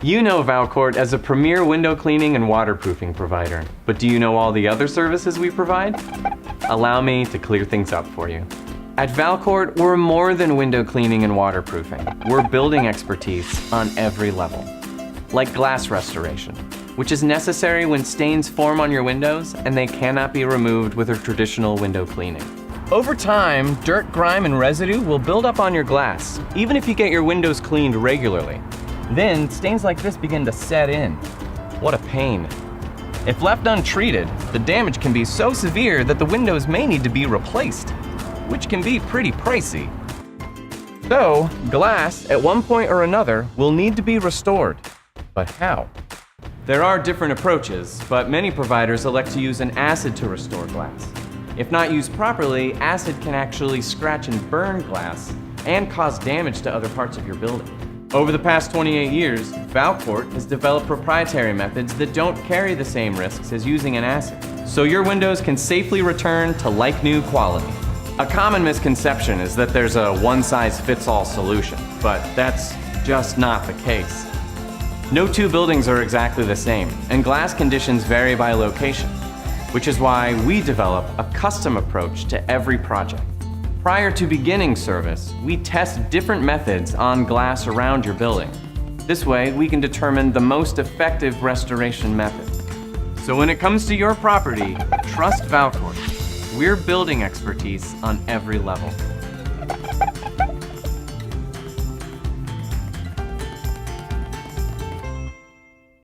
You know Valcourt as a premier window cleaning and waterproofing provider, but do you know all the other services we provide? Allow me to clear things up for you. At Valcourt, we're more than window cleaning and waterproofing. We're building expertise on every level. Like glass restoration, which is necessary when stains form on your windows and they cannot be removed with a traditional window cleaning. Over time, dirt, grime, and residue will build up on your glass, even if you get your windows cleaned regularly. Then, stains like this begin to set in. What a pain. If left untreated, the damage can be so severe that the windows may need to be replaced, which can be pretty pricey. So, glass, at one point or another, will need to be restored. But how? There are different approaches, but many providers elect to use an acid to restore glass. If not used properly, acid can actually scratch and burn glass and cause damage to other parts of your building. Over the past 28 years, Valcourt has developed proprietary methods that don't carry the same risks as using an acid, so your windows can safely return to like-new quality. A common misconception is that there's a one-size-fits-all solution, but that's just not the case. No two buildings are exactly the same, and glass conditions vary by location, which is why we develop a custom approach to every project. Prior to beginning service, we test different methods on glass around your building. This way, we can determine the most effective restoration method. So when it comes to your property, trust Valcourt. We're building expertise on every level.